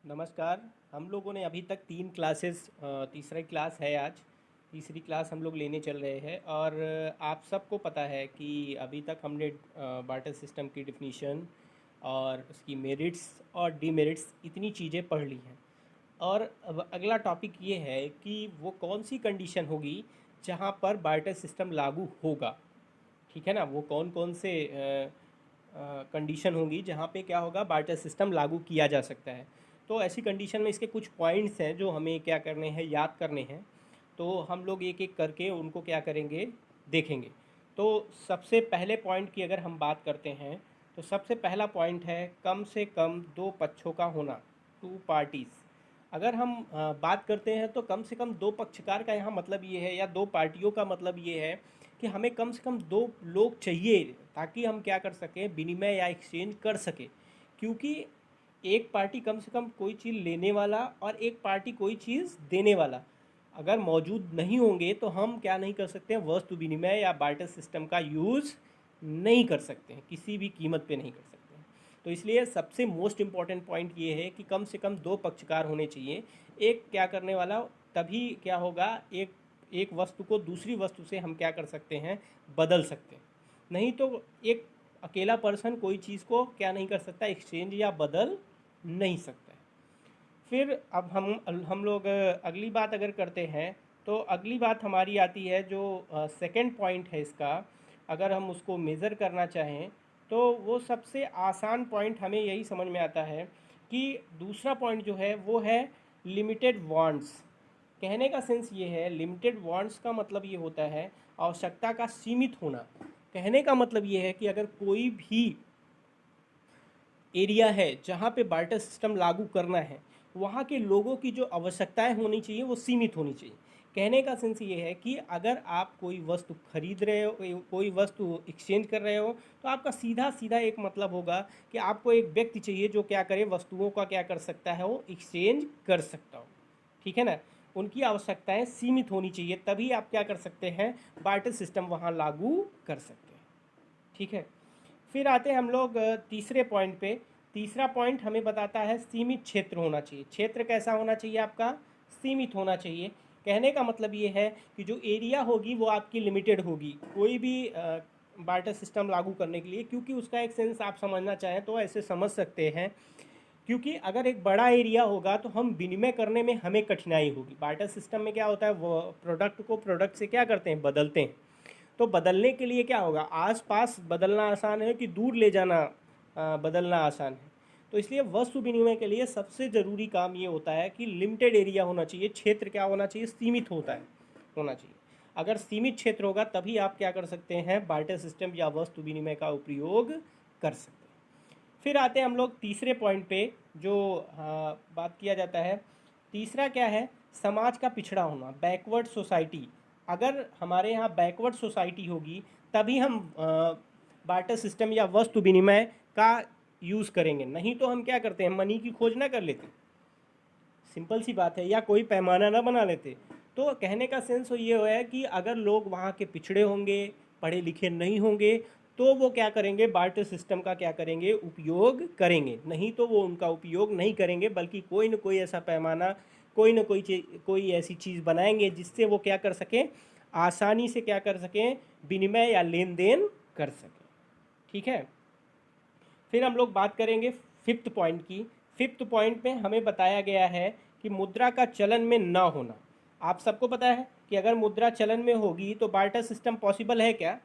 नमस्कार। हम लोगों ने अभी तक 3 क्लासेस तीसरी क्लास है आज, तीसरी क्लास हम लोग लेने चल रहे हैं और आप सबको पता है कि अभी तक हमने बार्टर सिस्टम की डिफिनीशन और उसकी मेरिट्स और डीमेरिट्स इतनी चीज़ें पढ़ ली हैं। और अब अगला टॉपिक ये है कि वो कौन सी कंडीशन होगी जहाँ पर बार्टर सिस्टम लागू होगा। ठीक है ना, वो कौन कौन से कंडीशन होंगी जहाँ पे क्या होगा, बार्टर सिस्टम लागू किया जा सकता है। तो ऐसी कंडीशन में इसके कुछ पॉइंट्स हैं जो हमें क्या करने हैं, याद करने हैं। तो हम लोग एक एक करके उनको क्या करेंगे, देखेंगे। तो सबसे पहले पॉइंट की अगर हम बात करते हैं तो सबसे पहला पॉइंट है कम से कम दो पक्षों का होना, टू पार्टीज़। अगर हम बात करते हैं तो कम से कम दो पक्षकार का यहाँ मतलब ये है, या दो पार्टियों का मतलब ये है कि हमें कम से कम दो लोग चाहिए ताकि हम क्या कर सकें, विनिमय या एक्सचेंज कर सकें। क्योंकि एक पार्टी कम से कम कोई चीज़ लेने वाला और एक पार्टी कोई चीज़ देने वाला अगर मौजूद नहीं होंगे तो हम क्या नहीं कर सकते हैं, वस्तु विनिमय या बार्टर सिस्टम का यूज़ नहीं कर सकते हैं, किसी भी कीमत पे नहीं कर सकते हैं। तो इसलिए सबसे मोस्ट इम्पॉर्टेंट पॉइंट ये है कि कम से कम दो पक्षकार होने चाहिए। एक क्या करने वाला, तभी क्या होगा, एक एक वस्तु को दूसरी वस्तु से हम क्या कर सकते हैं, बदल सकते हैं। नहीं तो एक अकेला पर्सन कोई चीज़ को क्या नहीं कर सकता, एक्सचेंज या बदल नहीं सकता है। फिर अब हम लोग अगली बात अगर करते हैं तो अगली बात हमारी आती है जो सेकंड पॉइंट है इसका। अगर हम उसको मेज़र करना चाहें तो वो सबसे आसान पॉइंट हमें यही समझ में आता है कि दूसरा पॉइंट जो है वो है लिमिटेड वांट्स। कहने का सेंस ये है, लिमिटेड वांट्स का मतलब ये होता है आवश्यकता का सीमित होना। कहने का मतलब ये है कि अगर कोई भी एरिया है जहाँ पे बार्टर सिस्टम लागू करना है, वहाँ के लोगों की जो आवश्यकताएं होनी चाहिए वो सीमित होनी चाहिए। कहने का सेंस ये है कि अगर आप कोई वस्तु खरीद रहे हो, कोई वस्तु एक्सचेंज कर रहे हो, तो आपका सीधा सीधा एक मतलब होगा कि आपको एक व्यक्ति चाहिए जो क्या करे, वस्तुओं का क्या कर सकता है, वो एक्सचेंज कर सकता हो। ठीक है ना, उनकी आवश्यकताएं सीमित होनी चाहिए, तभी आप क्या कर सकते हैं, बार्टर सिस्टम वहाँ लागू कर सकते हैं। ठीक है। फिर आते हैं हम लोग तीसरे पॉइंट पे। तीसरा पॉइंट हमें बताता है सीमित क्षेत्र होना चाहिए। क्षेत्र कैसा होना चाहिए आपका, सीमित होना चाहिए। कहने का मतलब ये है कि जो एरिया होगी वो आपकी लिमिटेड होगी कोई भी बार्टर सिस्टम लागू करने के लिए। क्योंकि उसका एक सेंस आप समझना चाहें तो ऐसे समझ सकते हैं, क्योंकि अगर एक बड़ा एरिया होगा तो हम विनिमय करने में हमें कठिनाई होगी। बार्टर सिस्टम में क्या होता है, वो प्रोडक्ट को प्रोडक्ट से क्या करते हैं, बदलते हैं। तो बदलने के लिए क्या होगा, आस पास बदलना आसान है कि दूर ले जाना बदलना आसान है। तो इसलिए वस्तु विनिमय के लिए सबसे ज़रूरी काम ये होता है कि लिमिटेड एरिया होना चाहिए, क्षेत्र क्या होना चाहिए, सीमित होना चाहिए। अगर सीमित क्षेत्र होगा तभी आप क्या कर सकते हैं, बार्टर सिस्टम या वस्तु विनिमय का उपयोग कर सकते हैं। फिर आते हैं हम लोग तीसरे पॉइंट पे जो बात किया जाता है। तीसरा क्या है, समाज का पिछड़ा होना, बैकवर्ड सोसाइटी। अगर हमारे यहाँ बैकवर्ड सोसाइटी होगी तभी हम बार्टर सिस्टम या वस्तु विनिमय का यूज़ करेंगे। नहीं तो हम क्या करते हैं, मनी की खोज ना कर लेते, सिंपल सी बात है, या कोई पैमाना ना बना लेते। तो कहने का सेंस ये है कि अगर लोग वहाँ के पिछड़े होंगे, पढ़े लिखे नहीं होंगे, तो वो क्या करेंगे, बार्टर सिस्टम का क्या करेंगे, उपयोग करेंगे। नहीं तो वो उनका उपयोग नहीं करेंगे, बल्कि कोई न कोई ऐसा पैमाना, कोई न कोई चीज़, कोई ऐसी चीज़ बनाएंगे जिससे वो क्या कर सकें, आसानी से क्या कर सकें, विनिमय या लेन देन कर सकें। ठीक है। फिर हम लोग बात करेंगे फिफ्थ पॉइंट की। फिफ्थ पॉइंट में हमें बताया गया है कि मुद्रा का चलन में ना होना। आप सबको पता है कि अगर मुद्रा चलन में होगी तो बार्टर सिस्टम पॉसिबल है क्या,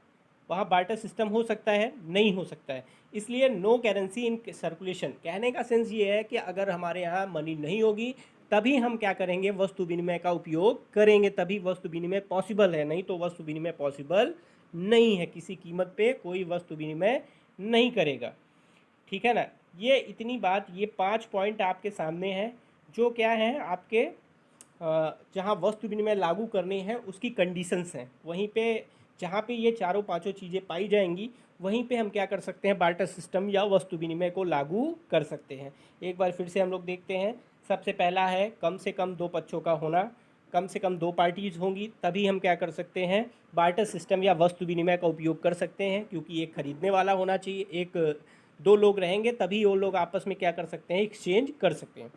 वहाँ बार्टर सिस्टम हो सकता है, नहीं हो सकता है। इसलिए नो करेंसी इन सर्कुलेशन। कहने का सेंस ये है कि अगर हमारे यहाँ मनी नहीं होगी तभी हम क्या करेंगे, वस्तु विनिमय का उपयोग करेंगे, तभी वस्तु विनिमय पॉसिबल है। नहीं तो वस्तु विनिमय पॉसिबल नहीं है, किसी कीमत पे कोई वस्तु विनिमय नहीं करेगा। ठीक है ना। ये इतनी बात, ये 5 पॉइंट आपके सामने हैं जो क्या है आपके जहाँ वस्तु विनिमय लागू करनी है उसकी कंडीशंस हैं। वहीं पे जहाँ पे ये चारों पांचों चीज़ें पाई जाएंगी वहीं पे हम क्या कर सकते हैं, बार्टर सिस्टम या वस्तु विनिमय को लागू कर सकते हैं। एक बार फिर से हम लोग देखते हैं। सबसे पहला है कम से कम दो पक्षों का होना, कम से कम दो पार्टीज होंगी तभी हम क्या कर सकते हैं, बार्टर सिस्टम या वस्तु विनिमय का उपयोग कर सकते हैं। क्योंकि एक खरीदने वाला होना चाहिए, एक दो लोग रहेंगे तभी वो लोग आपस में क्या कर सकते हैं, एक्सचेंज कर सकते हैं।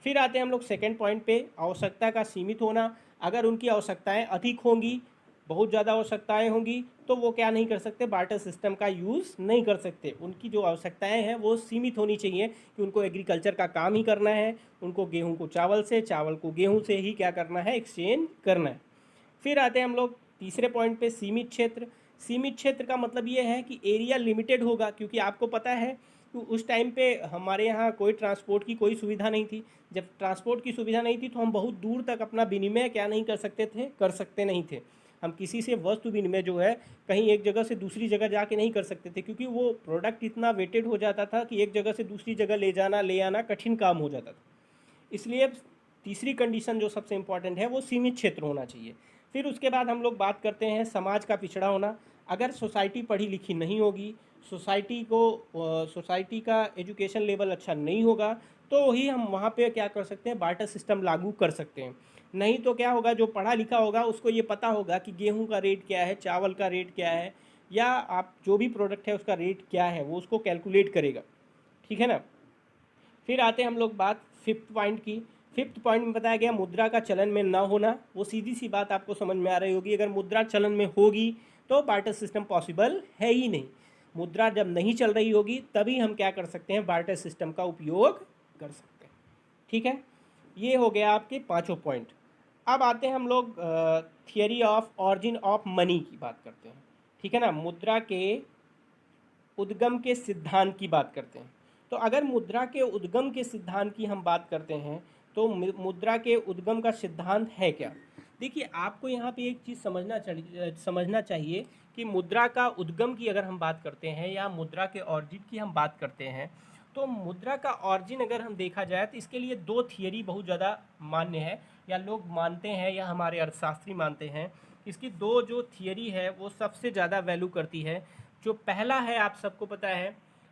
फिर आते हैं हम लोग सेकंड पॉइंट पे, आवश्यकता का सीमित होना। अगर उनकी आवश्यकताएं अधिक होंगी, बहुत ज़्यादा आवश्यकताएं होंगी, तो वो क्या नहीं कर सकते, बार्टर सिस्टम का यूज़ नहीं कर सकते। उनकी जो आवश्यकताएं हैं वो सीमित होनी चाहिए कि उनको एग्रीकल्चर का काम ही करना है, उनको गेहूं को चावल से, चावल को गेहूं से ही क्या करना है, एक्सचेंज करना है। फिर आते हैं हम लोग तीसरे पॉइंट पे, सीमित क्षेत्र। सीमित क्षेत्र का मतलब ये है कि एरिया लिमिटेड होगा, क्योंकि आपको पता है कि उस टाइम पे हमारे यहाँ कोई ट्रांसपोर्ट की कोई सुविधा नहीं थी। जब ट्रांसपोर्ट की सुविधा नहीं थी तो हम बहुत दूर तक अपना विनिमय क्या नहीं कर सकते थे, कर सकते नहीं थे। हम किसी से वस्तु विनिमय जो है कहीं एक जगह से दूसरी जगह जाके नहीं कर सकते थे, क्योंकि वो प्रोडक्ट इतना वेटेड हो जाता था कि एक जगह से दूसरी जगह ले जाना ले आना कठिन काम हो जाता था। इसलिए तीसरी कंडीशन जो सबसे इम्पॉर्टेंट है वो सीमित क्षेत्र होना चाहिए। फिर उसके बाद हम लोग बात करते हैं समाज का पिछड़ा होना। अगर सोसाइटी पढ़ी लिखी नहीं होगी, सोसाइटी का एजुकेशन लेवल अच्छा नहीं होगा, तो ही हम वहाँ पे क्या कर सकते हैं, बार्टर सिस्टम लागू कर सकते हैं। नहीं तो क्या होगा, जो पढ़ा लिखा होगा उसको ये पता होगा कि गेहूं का रेट क्या है, चावल का रेट क्या है, या आप जो भी प्रोडक्ट है उसका रेट क्या है वो उसको कैलकुलेट करेगा। ठीक है ना। फिर आते हैं हम लोग बात फिफ्थ पॉइंट की। फिफ्थ पॉइंट में बताया गया मुद्रा का चलन में ना होना। वो सीधी सी बात आपको समझ में आ रही होगी, अगर मुद्रा चलन में होगी तो बार्टर सिस्टम पॉसिबल है ही नहीं। मुद्रा जब नहीं चल रही होगी तभी हम क्या कर सकते हैं, बार्टर सिस्टम का उपयोग कर सकते हैं। ठीक है, ये हो गया आपके पांचों पॉइंट। अब आते हैं हम लोग theory of origin of money की बात करते हैं। ठीक है ना, मुद्रा के उद्गम के सिद्धांत की बात करते हैं। तो अगर मुद्रा के उद्गम के सिद्धांत की हम बात करते हैं तो मुद्रा के उद्गम का सिद्धांत है क्या। देखिए, आपको यहाँ पे एक चीज़ समझना चाहिए कि मुद्रा का उद्गम की अगर हम बात करते हैं या मुद्रा के ऑरिजिन की हम बात करते हैं, तो मुद्रा का ऑरिजिन अगर हम देखा जाए तो इसके लिए दो थियरी बहुत ज़्यादा मान्य है, या लोग मानते हैं या हमारे अर्थशास्त्री मानते हैं। इसकी दो जो थियरी है वो सबसे ज़्यादा वैल्यू करती है। जो पहला है आप सबको पता है,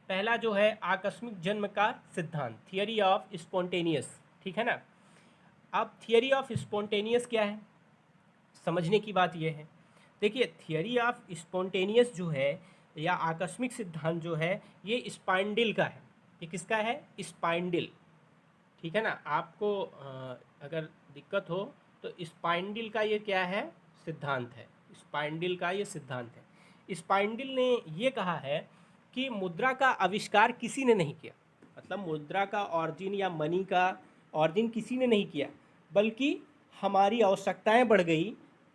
पहला जो है आकस्मिक जन्म का सिद्धांत, थियरी ऑफ स्पॉन्टेनियस। ठीक है ना। अब थियरी ऑफ स्पॉन्टेनियस क्या है, समझने की बात यह है। देखिए, थियरी ऑफ स्पॉन्टेनियस जो है या आकस्मिक सिद्धांत जो है, ये स्पाइंडिल का है। ये किसका है, स्पाइंडिल। ठीक है ना। आपको अगर दिक्कत हो तो स्पाइंडिल का ये क्या है, सिद्धांत है। स्पाइंडिल का ये सिद्धांत है। स्पाइंडिल ने ये कहा है कि मुद्रा का आविष्कार किसी ने नहीं किया, मतलब मुद्रा का ऑरिजिन या मनी का ऑरिजिन किसी ने नहीं किया, बल्कि हमारी आवश्यकताएं बढ़ गई,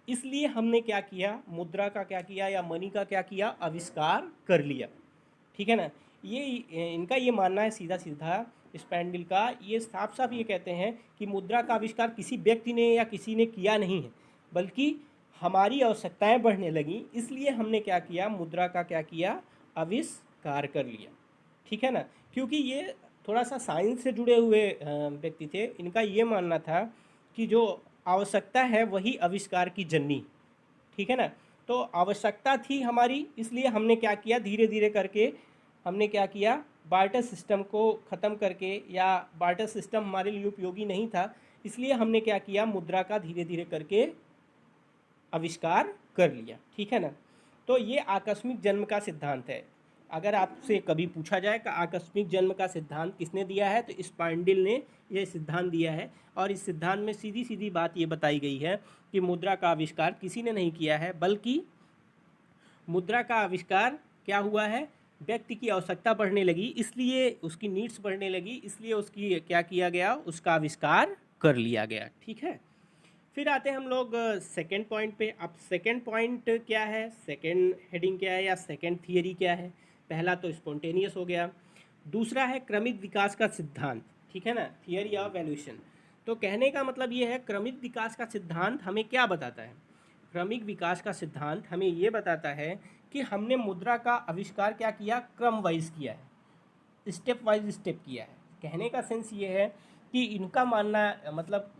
इसलिए हमने क्या किया, मुद्रा का क्या किया या मनी का क्या किया, आविष्कार कर लिया। ठीक है ना। ये इनका ये मानना है सीधा सीधा, स्पैंडिल का ये साफ साफ ये कहते हैं कि मुद्रा का आविष्कार किसी व्यक्ति ने या किसी ने किया नहीं है, बल्कि हमारी आवश्यकताएं बढ़ने लगी, इसलिए हमने क्या किया, मुद्रा का क्या किया, आविष्कार कर लिया। ठीक है ना। क्योंकि ये थोड़ा सा साइंस से जुड़े हुए व्यक्ति थे, इनका ये मानना था कि जो आवश्यकता है वही आविष्कार की जननी। ठीक है ना। तो आवश्यकता थी हमारी, इसलिए हमने क्या किया, धीरे धीरे करके हमने क्या किया, बार्टर सिस्टम को ख़त्म करके, या बार्टर सिस्टम हमारे लिए उपयोगी नहीं था, इसलिए हमने क्या किया, मुद्रा का धीरे धीरे करके आविष्कार कर लिया। ठीक है ना। तो ये आकस्मिक जन्म का सिद्धांत है। अगर आपसे कभी पूछा जाए कि आकस्मिक जन्म का सिद्धांत किसने दिया है, तो स्पाइंडिल ने यह सिद्धांत दिया है। और इस सिद्धांत में सीधी सीधी बात ये बताई गई है कि मुद्रा का आविष्कार किसी ने नहीं किया है, बल्कि मुद्रा का आविष्कार क्या हुआ है, व्यक्ति की आवश्यकता बढ़ने लगी, इसलिए उसकी नीड्स बढ़ने लगी, इसलिए उसकी क्या किया गया, उसका आविष्कार कर लिया गया। ठीक है। फिर आते हैं हम लोग सेकेंड पॉइंट पे। अब सेकेंड पॉइंट क्या है, सेकेंड हेडिंग क्या है या सेकेंड थियरी क्या है। पहला तो स्पॉन्टेनियस हो गया, दूसरा है क्रमिक विकास का सिद्धांत। ठीक है ना, थियरी ऑफ एवोल्यूशन। तो कहने का मतलब ये है, क्रमिक विकास का सिद्धांत हमें क्या बताता है, क्रमिक विकास का सिद्धांत हमें ये बताता है कि हमने मुद्रा का आविष्कार क्या किया, क्रम वाइज किया है, स्टेप वाइज स्टेप किया है। कहने का सेंस ये है कि इनका मानना मतलब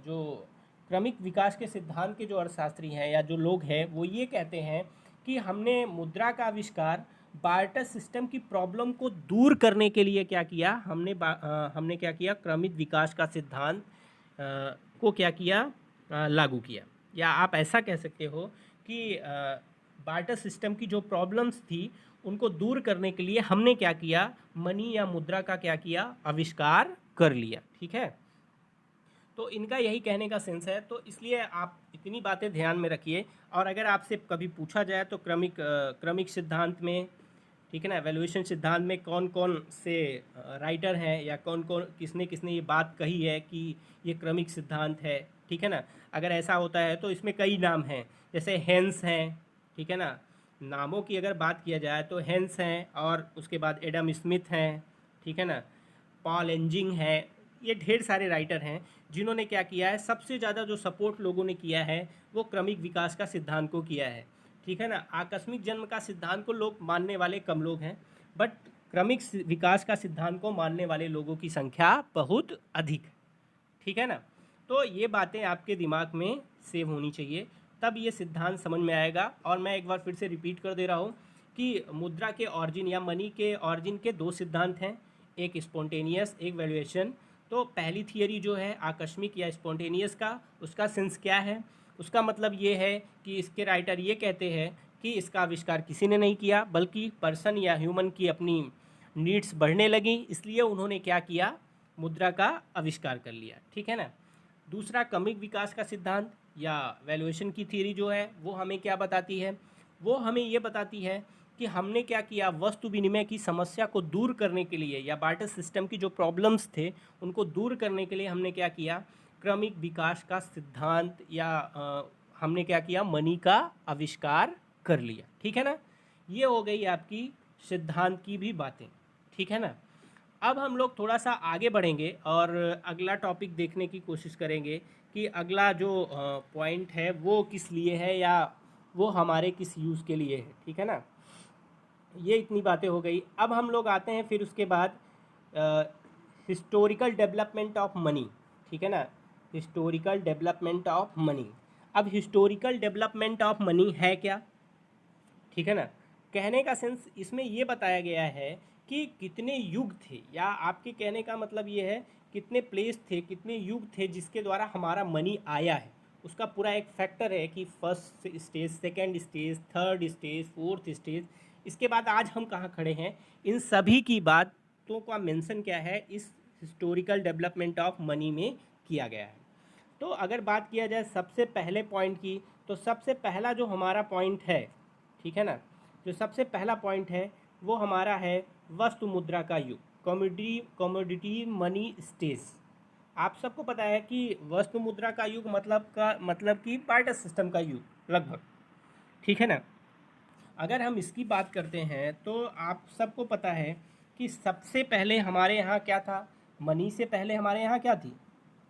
जो क्रमिक विकास के सिद्धांत के जो अर्थशास्त्री हैं या जो लोग हैं वो ये कहते हैं कि हमने मुद्रा का आविष्कार बार्टर सिस्टम की प्रॉब्लम को दूर करने के लिए क्या किया, हमने क्या किया, क्रमिक विकास का सिद्धांत को क्या किया, लागू किया। या आप ऐसा कह सकते हो कि बार्टर सिस्टम की जो प्रॉब्लम्स थी उनको दूर करने के लिए हमने क्या किया, मनी या मुद्रा का क्या किया, आविष्कार कर लिया। ठीक है। तो इनका यही कहने का सेंस है, तो इसलिए आप इतनी बातें ध्यान में रखिए। और अगर आपसे कभी पूछा जाए तो क्रमिक सिद्धांत में, ठीक है ना, एवोल्यूशन सिद्धांत में कौन कौन से राइटर हैं या कौन कौन किसने किसने ये बात कही है कि ये क्रमिक सिद्धांत है, ठीक है ना, अगर ऐसा होता है तो इसमें कई नाम हैं, जैसे हेंस हैं, ठीक है ना, नामों की अगर बात किया जाए तो हेंस हैं, और उसके बाद एडम स्मिथ हैं, ठीक है ना, पॉल एंजिंग है, ये ढेर सारे राइटर हैं जिन्होंने क्या किया है, सबसे ज़्यादा जो सपोर्ट लोगों ने किया है वो क्रमिक विकास का सिद्धांत को किया है, ठीक है ना। आकस्मिक जन्म का सिद्धांत को लोग मानने वाले कम लोग हैं, बट क्रमिक विकास का सिद्धांत को मानने वाले लोगों की संख्या बहुत अधिक है, ठीक है ना। तो ये बातें आपके दिमाग में सेव होनी चाहिए, तब ये सिद्धांत समझ में आएगा। और मैं एक बार फिर से रिपीट कर दे रहा हूँ कि मुद्रा के ऑरिजिन या मनी के ऑरिजिन के दो सिद्धांत हैं, एक स्पॉन्टेनियस, एक वैल्यूएशन। तो पहली थियरी जो है आकस्मिक या स्पॉन्टेनियस का, उसका सेंस क्या है, उसका मतलब ये है कि इसके राइटर ये कहते हैं कि इसका आविष्कार किसी ने नहीं किया, बल्कि पर्सन या ह्यूमन की अपनी नीड्स बढ़ने लगी, इसलिए उन्होंने क्या किया, मुद्रा का आविष्कार कर लिया, ठीक है ना। दूसरा क्रमिक विकास का सिद्धांत या वैल्यूएशन की थ्योरी जो है वो हमें क्या बताती है, वो हमें ये बताती है कि हमने क्या किया, वस्तु विनिमय की समस्या को दूर करने के लिए या बार्टर सिस्टम की जो प्रॉब्लम्स थे उनको दूर करने के लिए हमने क्या किया, क्रमिक विकास का सिद्धांत या हमने क्या किया, मनी का आविष्कार कर लिया, ठीक है ना। ये हो गई आपकी सिद्धांत की भी बातें, ठीक है ना। अब हम लोग थोड़ा सा आगे बढ़ेंगे और अगला टॉपिक देखने की कोशिश करेंगे कि अगला जो पॉइंट है वो किस लिए है या वो हमारे किस यूज़ के लिए है, ठीक है ना। ये इतनी बातें हो गई। अब हम लोग आते हैं फिर उसके बाद हिस्टोरिकल डेवलपमेंट ऑफ मनी, ठीक है ना, हिस्टोरिकल डेवलपमेंट ऑफ मनी। अब हिस्टोरिकल डेवलपमेंट ऑफ मनी है क्या, ठीक है ना। कहने का सेंस इसमें ये बताया गया है कि कितने युग थे, या आपके कहने का मतलब ये है कितने प्लेस थे, कितने युग थे जिसके द्वारा हमारा मनी आया है, उसका पूरा एक फैक्टर है कि first stage, second stage, third stage, fourth stage, इसके बाद आज हम कहाँ खड़े हैं, इन सभी की बातों का मेंशन क्या है इस हिस्टोरिकल डेवलपमेंट ऑफ मनी में किया गया है। तो अगर बात किया जाए सबसे पहले पॉइंट की, तो सबसे पहला जो हमारा पॉइंट है, ठीक है ना, जो सबसे पहला पॉइंट है वो हमारा है वस्तु मुद्रा का युग, कमोडिटी मनी स्टेज। आप सबको पता है कि वस्तु मुद्रा का युग मतलब कि बार्टर सिस्टम का युग लगभग, ठीक है ना। अगर हम इसकी बात करते हैं तो आप सबको पता है कि सबसे पहले हमारे यहाँ क्या था, मनी से पहले हमारे यहाँ क्या थी,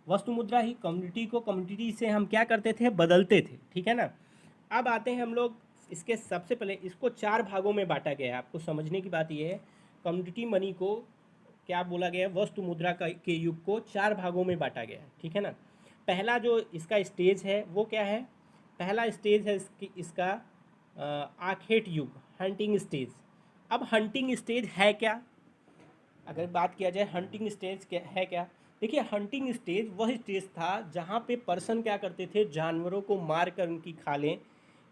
वस्तु मुद्रा ही। कम्युनिटी को कम्युनिटी से हम क्या करते थे, बदलते थे, ठीक है ना। अब आते हैं हम लोग इसके सबसे पहले, इसको चार भागों में बांटा गया है। आपको समझने की बात यह है, कम्युनिटी मनी को क्या बोला गया है, वस्तु मुद्रा के युग को चार भागों में बांटा गया है, ठीक है ना। पहला जो इसका स्टेज है वो क्या है, पहला स्टेज है इसका आखेट युग, हंटिंग स्टेज। अब हंटिंग स्टेज है क्या, अगर बात किया जाए हंटिंग स्टेज क्या है, क्या देखिए, हंटिंग स्टेज वह स्टेज था जहाँ पे पर्सन क्या करते थे, जानवरों को मार कर उनकी खालें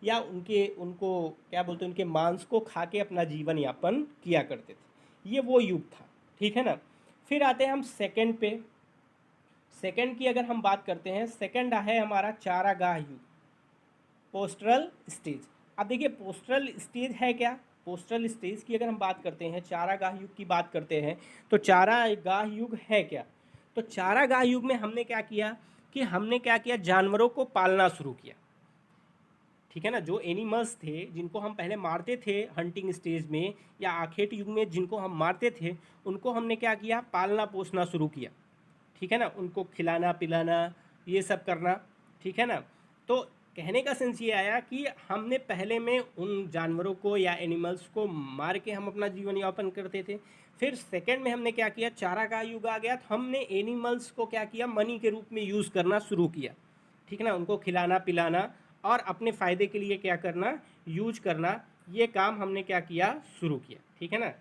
या उनको क्या बोलते हैं, उनके मांस को खा के अपना जीवन यापन किया करते थे, ये वो युग था, ठीक है ना। फिर आते हैं हम सेकंड पे। सेकंड की अगर हम बात करते हैं, सेकंड है हमारा चारागाह युग, पोस्टरल स्टेज। अब देखिए पोस्टरल स्टेज है क्या, पोस्टरल स्टेज की अगर हम बात करते हैं, चारागाह युग की बात करते हैं, तो चारागाह युग है क्या, तो चारागाह युग में हमने क्या किया कि हमने क्या किया, जानवरों को पालना शुरू किया, ठीक है ना। जो एनिमल्स थे जिनको हम पहले मारते थे हंटिंग स्टेज में या आखेट युग में, जिनको हम मारते थे उनको हमने क्या किया, पालना पोसना शुरू किया, ठीक है ना, उनको खिलाना पिलाना ये सब करना, ठीक है ना। तो कहने का सेंस ये आया कि हमने पहले में उन जानवरों को या एनिमल्स को मार के हम अपना जीवन यापन करते थे। फिर सेकंड में हमने क्या किया, चारागाह युग आ गया, तो हमने एनिमल्स को क्या किया, मनी के रूप में यूज़ करना शुरू किया, ठीक है ना, उनको खिलाना पिलाना और अपने फ़ायदे के लिए क्या करना, यूज करना, ये काम हमने क्या किया, शुरू किया, ठीक है ना।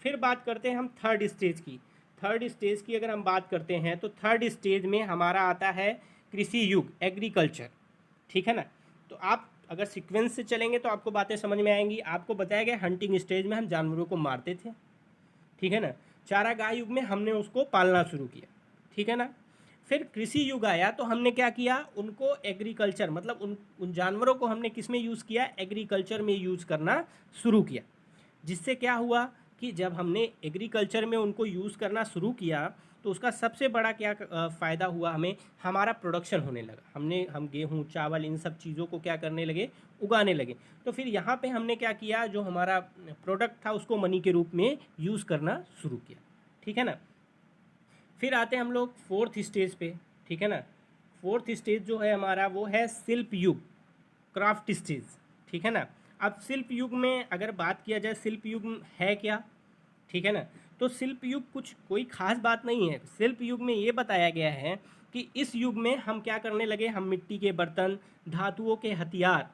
फिर बात करते हैं हम थर्ड स्टेज की। थर्ड स्टेज की अगर हम बात करते हैं तो थर्ड स्टेज में हमारा आता है कृषि युग, एग्रीकल्चर, ठीक है ना। तो आप अगर सीक्वेंस से चलेंगे तो आपको बातें समझ में आएंगी। आपको बताया गया हंटिंग स्टेज में हम जानवरों को मारते थे, ठीक है ना। चारागाह युग में हमने उसको पालना शुरू किया, ठीक है ना। फिर कृषि युग आया तो हमने क्या किया, उनको एग्रीकल्चर मतलब उन जानवरों को हमने किस में यूज़ किया, एग्रीकल्चर में यूज़ करना शुरू किया। जिससे क्या हुआ कि जब हमने एग्रीकल्चर में उनको यूज़ करना शुरू किया तो उसका सबसे बड़ा क्या फ़ायदा हुआ हमें, हमारा प्रोडक्शन होने लगा। हम गेहूँ चावल इन सब चीज़ों को क्या करने लगे, उगाने लगे। तो फिर यहाँ पे हमने क्या किया, जो हमारा प्रोडक्ट था उसको मनी के रूप में यूज़ करना शुरू किया। ठीक है ना। फिर आते हैं हम लोग फोर्थ स्टेज पे। ठीक है ना। फोर्थ स्टेज जो है हमारा वो है शिल्प युग, क्राफ्ट स्टेज। ठीक है ना। अब शिल्प युग में अगर बात किया जाए, शिल्प युग है क्या, ठीक है ना। तो शिल्प युग कुछ कोई खास बात नहीं है। शिल्प युग में ये बताया गया है कि इस युग में हम क्या करने लगे, हम मिट्टी के बर्तन, धातुओं के हथियार,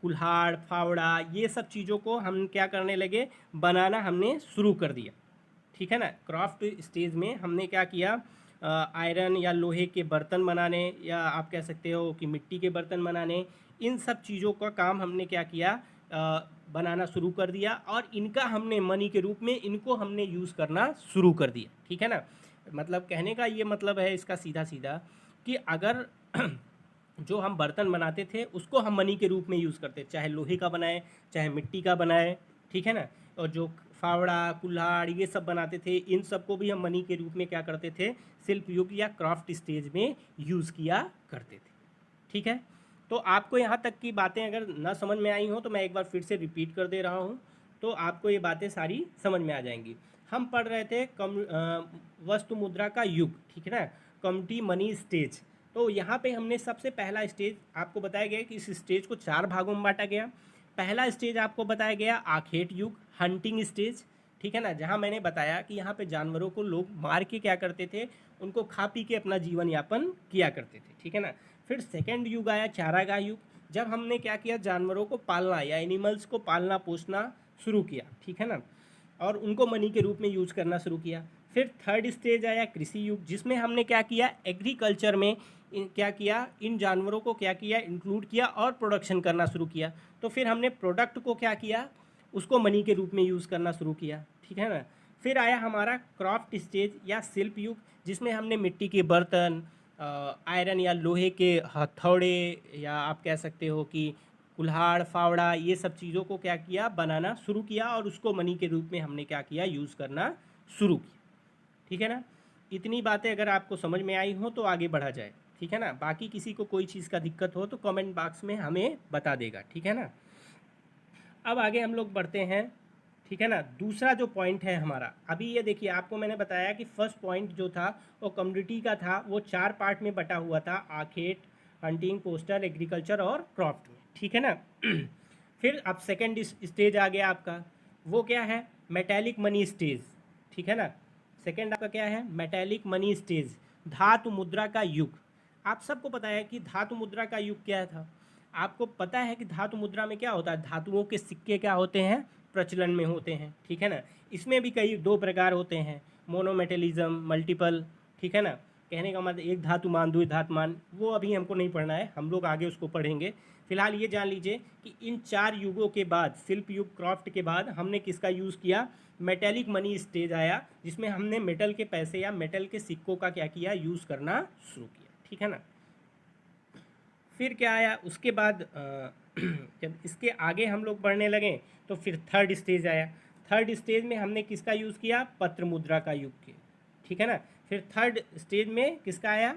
कुल्हाड़ फावड़ा, ये सब चीज़ों को हम क्या करने लगे, बनाना हमने शुरू कर दिया। ठीक है ना। क्राफ्ट स्टेज में हमने क्या किया, आयरन या लोहे के बर्तन बनाने, या आप कह सकते हो कि मिट्टी के बर्तन बनाने, इन सब चीज़ों का काम हमने क्या किया, बनाना शुरू कर दिया। और इनका हमने मनी के रूप में इनको हमने यूज़ करना शुरू कर दिया। ठीक है ना। मतलब कहने का ये मतलब है इसका सीधा सीधा कि अगर जो हम बर्तन बनाते थे उसको हम मनी के रूप में यूज़ करते, चाहे लोहे का बनाए चाहे मिट्टी का बनाए। ठीक है ना। और जो फावड़ा कुल्हाड़ ये सब बनाते थे, इन सब को भी हम मनी के रूप में क्या करते थे, शिल्प युग या क्राफ्ट स्टेज में यूज़ किया करते थे। ठीक है। तो आपको यहाँ तक की बातें अगर ना समझ में आई हो तो मैं एक बार फिर से रिपीट कर दे रहा हूँ, तो आपको ये बातें सारी समझ में आ जाएंगी। हम पढ़ रहे थे वस्तु मुद्रा का युग। ठीक है ना, कम्युनिटी मनी स्टेज। तो यहाँ पे हमने सबसे पहला स्टेज आपको बताया गया कि इस स्टेज को 4 भागों में बांटा गया। पहला स्टेज आपको बताया गया आखेट युग, हंटिंग स्टेज। ठीक है ना, जहाँ मैंने बताया कि यहाँ पे जानवरों को लोग मार के क्या करते थे, उनको खा पी के अपना जीवन यापन किया करते थे। ठीक है ना। फिर सेकंड युग आया चारागाह युग, जब हमने क्या किया, जानवरों को पालना या एनिमल्स को पालना पोसना शुरू किया। ठीक है ना, और उनको मनी के रूप में यूज़ करना शुरू किया। फिर थर्ड स्टेज आया कृषि युग, जिसमें हमने क्या किया, एग्रीकल्चर में क्या किया, इन जानवरों को क्या किया, इंक्लूड किया और प्रोडक्शन करना शुरू किया। तो फिर हमने प्रोडक्ट को क्या किया, उसको मनी के रूप में यूज़ करना शुरू किया। ठीक है ना। फिर आया हमारा क्राफ्ट स्टेज या शिल्प युग, जिसमें हमने मिट्टी के बर्तन, आयरन या लोहे के हथौड़े, या आप कह सकते हो कि कुल्हाड़ फावड़ा, ये सब चीज़ों को क्या किया, बनाना शुरू किया और उसको मनी के रूप में हमने क्या किया, यूज़ करना शुरू किया। ठीक है ना। इतनी बातें अगर आपको समझ में आई हो तो आगे बढ़ा जाए। ठीक है ना। बाकी किसी को कोई चीज़ का दिक्कत हो तो कमेंट बॉक्स में हमें बता देगा। ठीक है ना। अब आगे हम लोग बढ़ते हैं। ठीक है ना। दूसरा जो पॉइंट है हमारा, अभी ये देखिए, आपको मैंने बताया कि फर्स्ट पॉइंट जो था वो कम्युनिटी का था, वो 4 पार्ट में बटा हुआ था, आखेट, हंटिंग, पोस्टर, एग्रीकल्चर और क्रॉफ्ट में। ठीक है ना। फिर अब सेकेंड स्टेज आ गया आपका, वो क्या है, मेटेलिक मनी स्टेज। ठीक है ना। सेकेंड आपका क्या है, मेटेलिक मनी स्टेज, धातु मुद्रा का युग। आप सबको पता है कि धातु मुद्रा का युग क्या था। आपको पता है कि धातु मुद्रा में क्या होता है, धातुओं के सिक्के क्या होते हैं, प्रचलन में होते हैं। ठीक है ना। इसमें भी कई 2 प्रकार होते हैं, मोनोमेटेलिज्म, मल्टीपल। ठीक है ना। कहने का मतलब एक धातु मान दो धातु मान, वो अभी हमको नहीं पढ़ना है, हम लोग आगे उसको पढ़ेंगे। फिलहाल ये जान लीजिए कि इन 4 युगों के बाद, शिल्प युग क्राफ्ट के बाद, हमने किसका यूज़ किया, मेटेलिक मनी स्टेज आया, जिसमें हमने मेटल के पैसे या मेटल के सिक्कों का क्या किया, यूज़ करना शुरू किया। ठीक है ना। फिर क्या आया उसके बाद, जब इसके आगे हम लोग बढ़ने लगे तो फिर थर्ड स्टेज आया। थर्ड स्टेज में हमने किसका यूज़ किया, पत्र मुद्रा का युग के। ठीक है ना। फिर थर्ड स्टेज में किसका आया,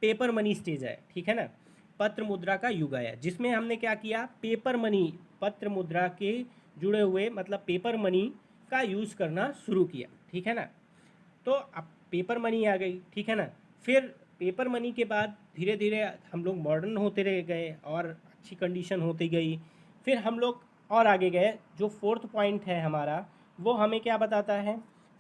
पेपर मनी स्टेज आया। ठीक है ना। पत्र मुद्रा का युग आया, जिसमें हमने क्या किया, पेपर मनी, पत्र मुद्रा के जुड़े हुए मतलब पेपर मनी का यूज़ करना शुरू किया। ठीक है ना। तो अब पेपर मनी आ गई। ठीक है ना। फिर पेपर मनी के बाद धीरे धीरे हम लोग मॉडर्न होते रह गए और अच्छी कंडीशन होती गई। फिर हम लोग और आगे गए। जो फोर्थ पॉइंट है हमारा, वो हमें क्या बताता है,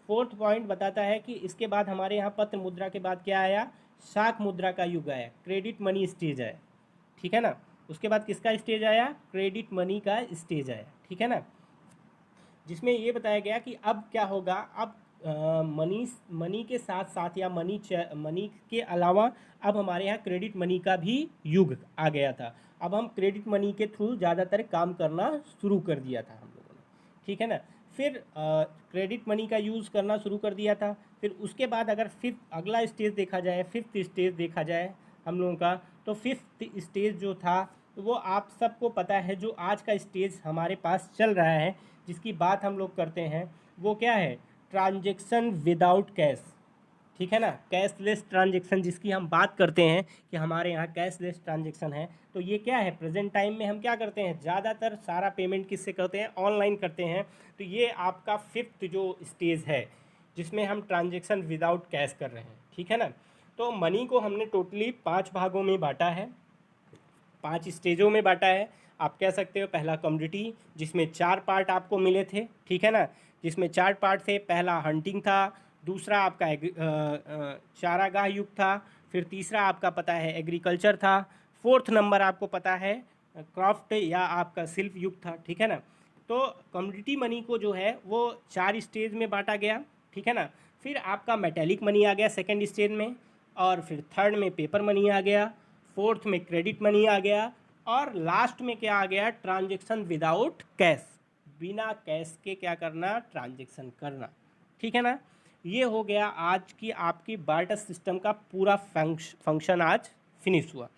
फोर्थ पॉइंट बताता है कि इसके बाद हमारे यहाँ पत्र मुद्रा के बाद क्या आया, शाक मुद्रा का युग आया, क्रेडिट मनी स्टेज आया। ठीक है ना। उसके बाद किसका स्टेज आया, क्रेडिट मनी का स्टेज आया। ठीक है ना। जिसमें ये बताया गया कि अब क्या होगा, अब मनी मनी के साथ साथ या मनी के अलावा अब हमारे यहाँ क्रेडिट मनी का भी युग आ गया था। अब हम क्रेडिट मनी के थ्रू ज़्यादातर काम करना शुरू कर दिया था हम लोगों ने। ठीक है ना। फिर क्रेडिट मनी का यूज़ करना शुरू कर दिया था। फिर उसके बाद अगर अगला स्टेज देखा जाए, फिफ्थ स्टेज देखा जाए हम लोगों का, तो फिफ्थ स्टेज जो था वो आप सबको पता है, जो आज का स्टेज हमारे पास चल रहा है जिसकी बात हम लोग करते हैं, वो क्या है? Transaction without cash. ठीक है ना, कैशलेस ट्रांजेक्शन जिसकी हम बात करते हैं कि हमारे यहाँ कैशलेस ट्रांजेक्शन है। तो ये क्या है, प्रेजेंट टाइम में हम क्या करते हैं, ज़्यादातर सारा पेमेंट किससे करते हैं? ऑनलाइन करते हैं। तो ये आपका फिफ्थ जो स्टेज है जिसमें हम ट्रांजेक्शन विदाउट कैश कर रहे हैं। ठीक है ना। तो मनी को हमने टोटली 5 भागों में बांटा है, 5 स्टेजों में बांटा है। आप कह सकते हो पहला कमोडिटी, जिसमें 4 पार्ट आपको मिले थे। ठीक है ना, जिसमें 4 पार्ट थे। पहला हंटिंग था, दूसरा आपका चारागाह युग था, फिर तीसरा आपका पता है एग्रीकल्चर था, फोर्थ नंबर आपको पता है क्राफ्ट या आपका शिल्प युग था। ठीक है ना। तो कमोडिटी मनी को जो है वो 4 स्टेज में बांटा गया। ठीक है ना। फिर आपका मेटेलिक मनी आ गया सेकेंड स्टेज में, और फिर थर्ड में पेपर मनी आ गया, फोर्थ में क्रेडिट मनी आ गया, और लास्ट में क्या आ गया? ट्रांजेक्शन विदाउट कैश, बिना कैश के क्या करना? ट्रांजेक्शन करना। ठीक है ना। ये हो गया आज की आपकी बार्टर सिस्टम का पूरा फंक्शन आज फिनिश हुआ।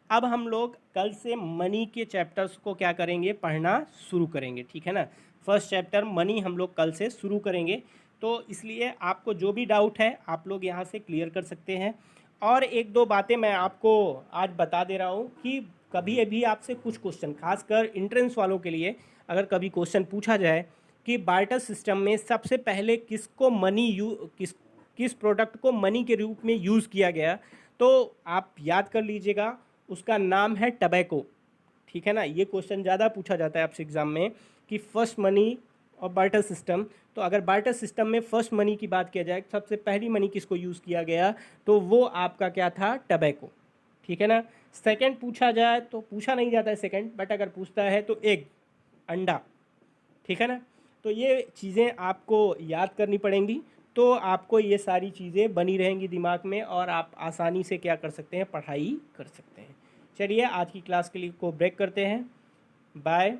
अब हम लोग कल से मनी के चैप्टर्स को क्या करेंगे? पढ़ना शुरू करेंगे। ठीक है ना। फर्स्ट चैप्टर मनी हम लोग कल से शुरू करेंगे। तो इसलिए आपको जो भी डाउट है आप लोग यहाँ से क्लियर कर सकते हैं। और एक दो बातें मैं आपको आज बता दे रहा हूँ कि कभी अभी आपसे कुछ क्वेश्चन, खासकर इंट्रेंस वालों के लिए अगर कभी क्वेश्चन पूछा जाए कि बार्टर सिस्टम में सबसे पहले किसको किस प्रोडक्ट को मनी के रूप में यूज़ किया गया, तो आप याद कर लीजिएगा, उसका नाम है टबैको। ठीक है ना। ये क्वेश्चन ज़्यादा पूछा जाता है आपसे एग्जाम में कि फर्स्ट मनी और बार्टर सिस्टम। तो अगर बार्टर सिस्टम में फर्स्ट मनी की बात किया जाए, सबसे पहली मनी किसको यूज़ किया गया, तो वो आपका क्या था? टबैको। ठीक है ना। सेकंड पूछा जाए तो पूछा नहीं जाता है सेकंड, बट अगर पूछता है तो एग, अंडा। ठीक है ना। तो ये चीज़ें आपको याद करनी पड़ेंगी, तो आपको ये सारी चीज़ें बनी रहेंगी दिमाग में और आप आसानी से क्या कर सकते हैं? पढ़ाई कर सकते हैं। चलिए आज की क्लास के लिए को ब्रेक करते हैं। बाय।